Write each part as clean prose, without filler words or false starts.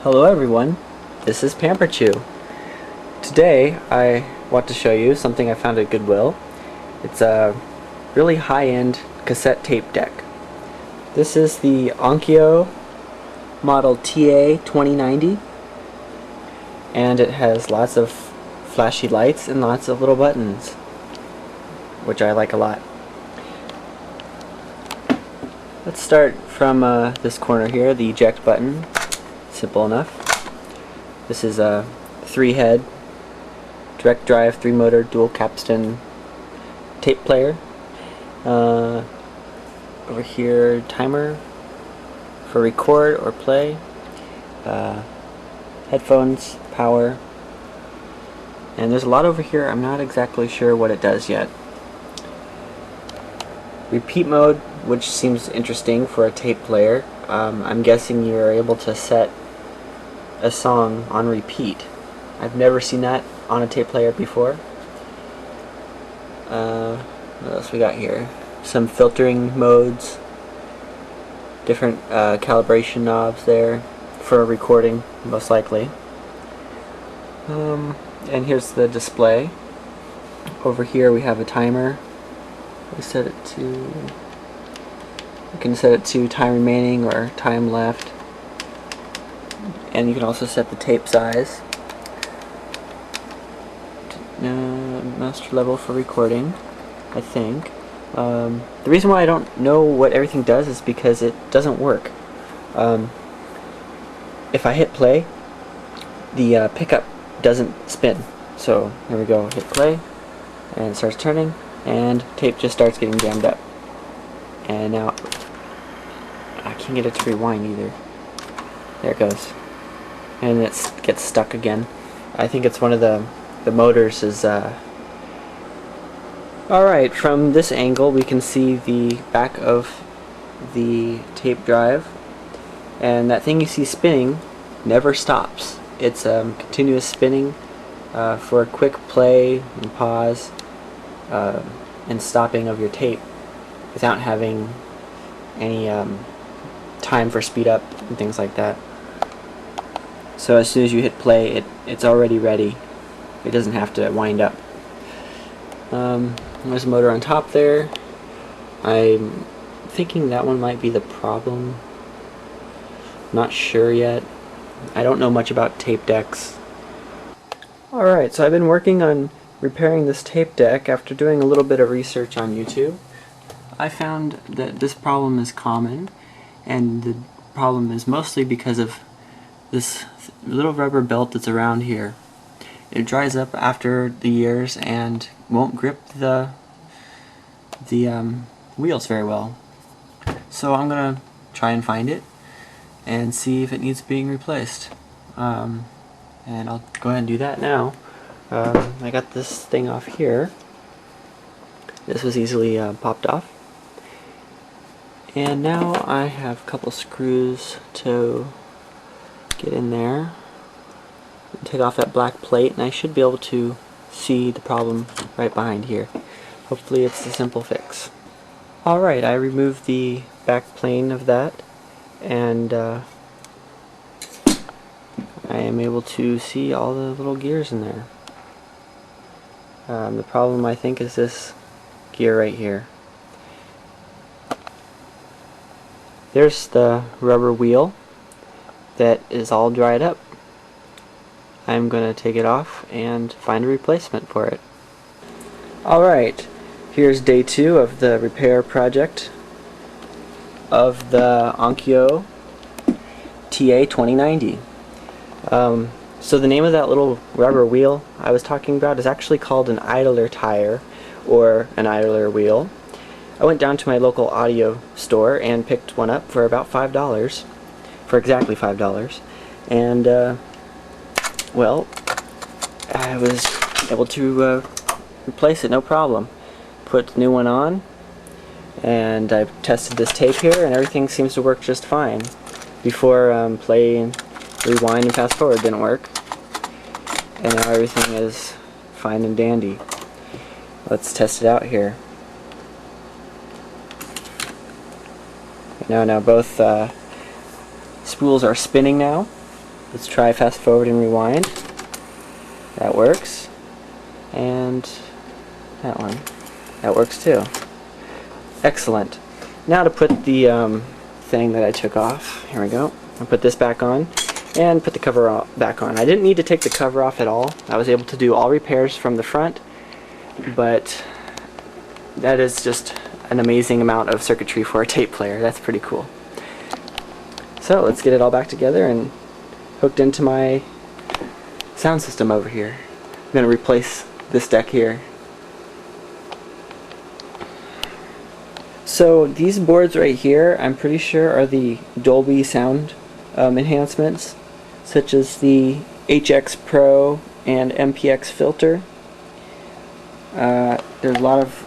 Hello everyone, this is Pamper Chew. Today I want to show you something I found at Goodwill. It's a really high-end cassette tape deck. This is the Onkyo model TA-2090, and it has lots of flashy lights and lots of little buttons, which I like a lot. Let's start from this corner here, the eject button. Simple enough. This is a 3-head direct drive 3-motor dual capstan tape player. Over here, timer for record or play, headphones, power, and there's a lot over here. I'm not exactly sure what it does yet. Repeat mode, which seems interesting for a tape player. I'm guessing you're able to set a song on repeat. I've never seen that on a tape player before. What else we got here? Some filtering modes, different calibration knobs there for recording, most likely. And here's the display. Over here we have a timer. We set it to, you can set it to time remaining or time left. And you can also set the tape size. Master level for recording, I think. The reason why I don't know what everything does is because it doesn't work. If I hit play, the pickup doesn't spin. So here we go, hit play, and it starts turning, and tape just starts getting jammed up. And now I can't get it to rewind either. There it goes. And it gets stuck again. I think it's one of the motors is alright, from this angle we can see the back of the tape drive, and that thing you see spinning never stops. It's continuous spinning for a quick play and pause and stopping of your tape without having any time for speed up and things like that. So as soon as you hit play, it's already ready. It doesn't have to wind up. There's a motor on top there. I'm thinking that one might be the problem. Not sure yet. I don't know much about tape decks. Alright, so I've been working on repairing this tape deck after doing a little bit of research on YouTube. I found that this problem is common, and the problem is mostly because of this little rubber belt that's around here. It dries up after the years and won't grip the wheels very well. So I'm gonna try and find it and see if it needs being replaced. And I'll go ahead and do that now. I got this thing off here. This was easily popped off. And now I have a couple screws to get in there. Take off that black plate, and I should be able to see the problem right behind here. Hopefully it's a simple fix. Alright, I removed the back plane of that, and I am able to see all the little gears in there. The problem, I think, is this gear right here. There's the rubber wheel that is all dried up. I'm going to take it off and find a replacement for it. Alright, here's day 2 of the repair project of the Onkyo TA-2090. So the name of that little rubber wheel I was talking about is actually called an idler tire, or an idler wheel. I went down to my local audio store and picked one up for about $5, for exactly $5, and well, I was able to replace it no problem. Put the new one on, and I tested this tape here, and everything seems to work just fine. Before, play, rewind, and fast forward didn't work, and now everything is fine and dandy. Let's test it out here. Now both spools are spinning now, Let's try fast forward and rewind. That works. And that one. That works too. Excellent. Now to put the thing that I took off. Here we go. I'll put this back on and put the cover back on. I didn't need to take the cover off at all. I was able to do all repairs from the front, but that is just an amazing amount of circuitry for a tape player. That's pretty cool. So let's get it all back together and hooked into my sound system over here. I'm going to replace this deck here. So these boards right here, I'm pretty sure are the Dolby sound enhancements, such as the HX Pro and MPX filter. There's a lot of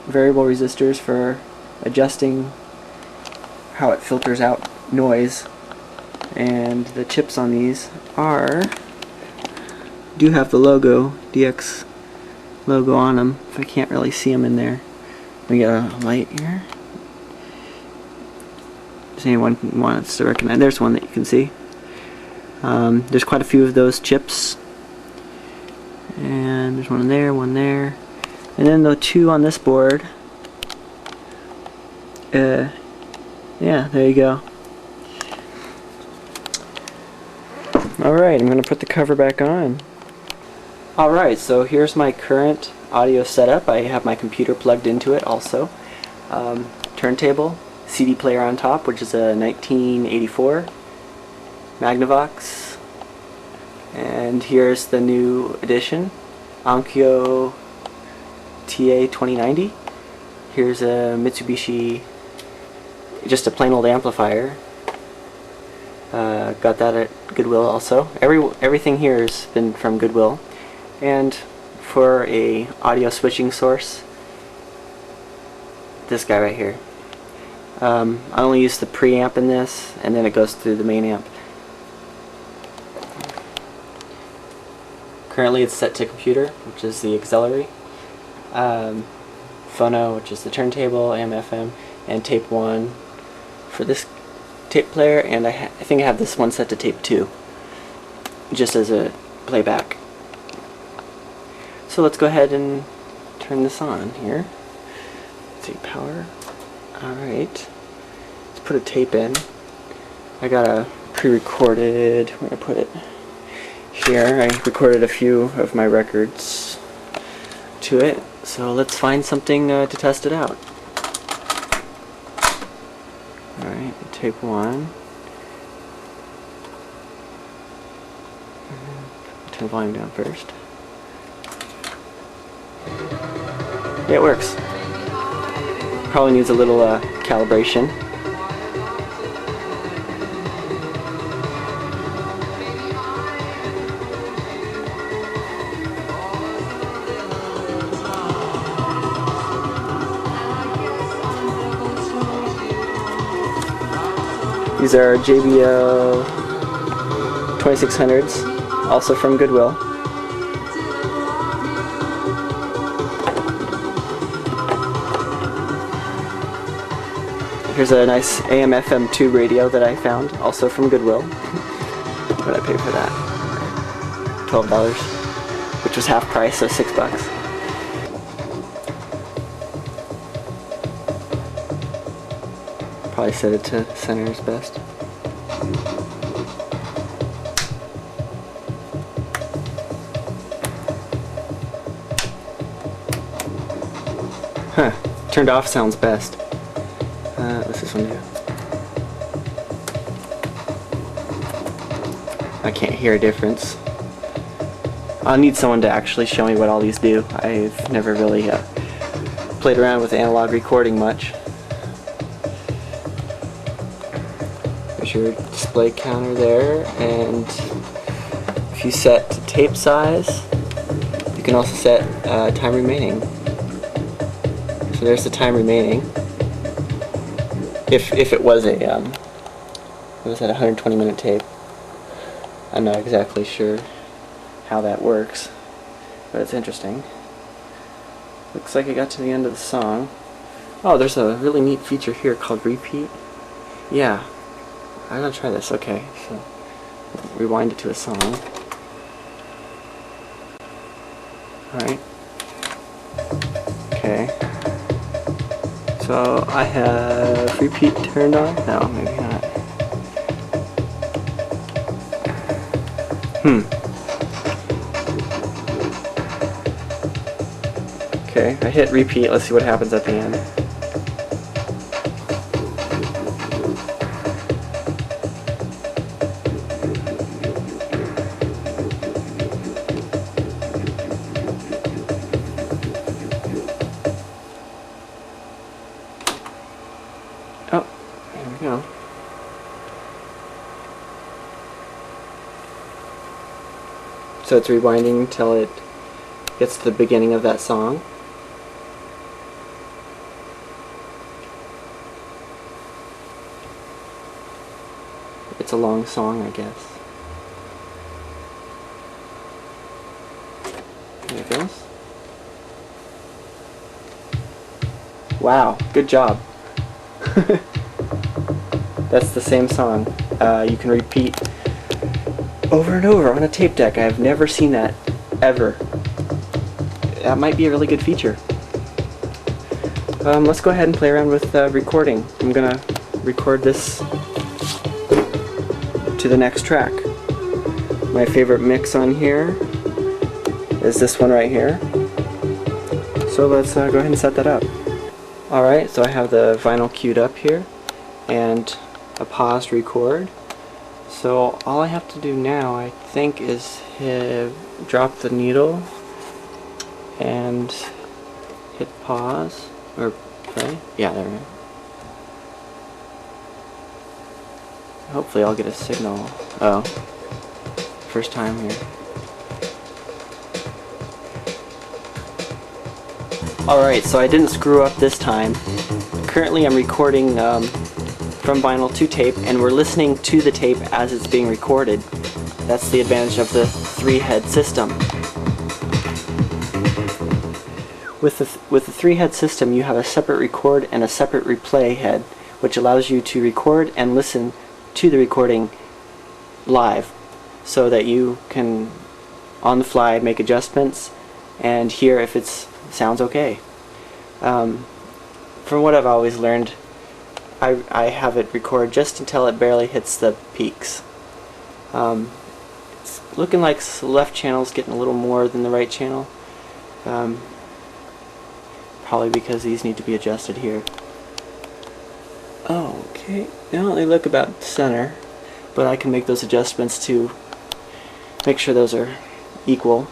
variable resistors for adjusting how it filters out noise, and the chips on these do have the logo, DX logo on them. If I can't really see them in there. We got a light here. Does anyone wants to recommend? There's one that you can see. There's quite a few of those chips. And there's one there, and then the two on this board. Yeah, there you go. Alright, I'm going to put the cover back on. Alright, so here's my current audio setup. I have my computer plugged into it also. Turntable, CD player on top, which is a 1984 Magnavox. And here's the new edition, Onkyo TA-2090. Here's a Mitsubishi, just a plain old amplifier. Got that at Goodwill also. Everything here has been from Goodwill. And for a audio switching source, this guy right here. I only use the preamp in this, and then it goes through the main amp. Currently it's set to computer, which is the auxiliary, phono, which is the turntable, AM, FM, and tape 1 for this tape player, and I think I have this one set to tape 2, just as a playback. So let's go ahead and turn this on here. Let's see, power. Alright, let's put a tape in. I got a pre-recorded, where did I put it? Here, I recorded a few of my records to it, so let's find something to test it out. Alright, tape 1. Turn the volume down first. Yeah, it works. Probably needs a little calibration. These are JBL 2600s, also from Goodwill. Here's a nice AM FM tube radio that I found, also from Goodwill. What did I pay for that? $12, which was half price, so $6. Probably set it to center is best. Huh, turned off sounds best. What's this one do? I can't hear a difference. I'll need someone to actually show me what all these do. I've never really played around with analog recording much. There's your display counter there, and if you set to tape size, you can also set time remaining. So there's the time remaining. If it was a what was that, 120-minute tape. I'm not exactly sure how that works, but it's interesting. Looks like I got to the end of the song. Oh, there's a really neat feature here called repeat. Yeah, I'm gonna try this. Okay, so rewind it to a song. Alright. Okay. So I have repeat turned on? No, maybe not. Okay, I hit repeat. Let's see what happens at the end. Oh, here we go. So it's rewinding until it gets to the beginning of that song. It's a long song, I guess. There it goes. Wow, good job. That's the same song. You can repeat over and over on a tape deck. I've never seen that, ever. That might be a really good feature. Let's go ahead and play around with recording. I'm gonna record this to the next track. My favorite mix on here is this one right here. So let's go ahead and set that up. Alright, so I have the vinyl queued up here and a paused record. So all I have to do now, I think, is drop the needle and hit pause or play. Yeah, there we go. Hopefully I'll get a signal. Oh, first time here. Alright, so I didn't screw up this time. Currently I'm recording from vinyl to tape, and we're listening to the tape as it's being recorded. That's the advantage of the 3-head system. With the 3-head system, you have a separate record and a separate replay head, which allows you to record and listen to the recording live, so that you can, on the fly, make adjustments and hear if it sounds okay. From what I've always learned, I have it record just until it barely hits the peaks. It's looking like the left channel's getting a little more than the right channel. Probably because these need to be adjusted here. Oh, okay. Now they look about center, but I can make those adjustments to make sure those are equal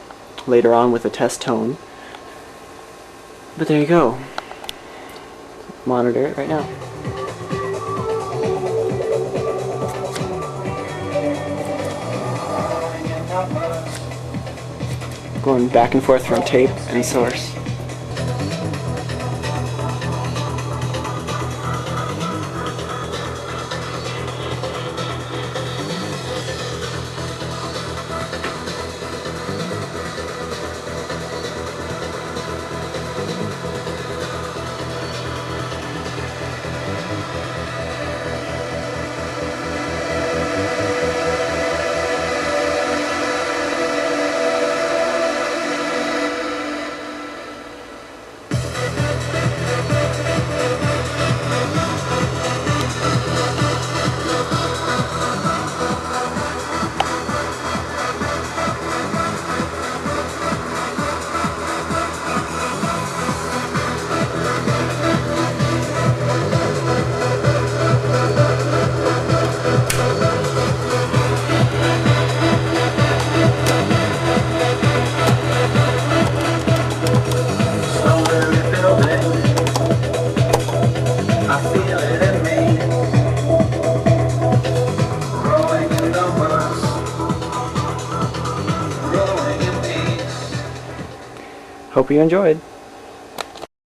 later on with a test tone. But there you go. Monitor it right now. Going back and forth from tape and source. Hope you enjoyed.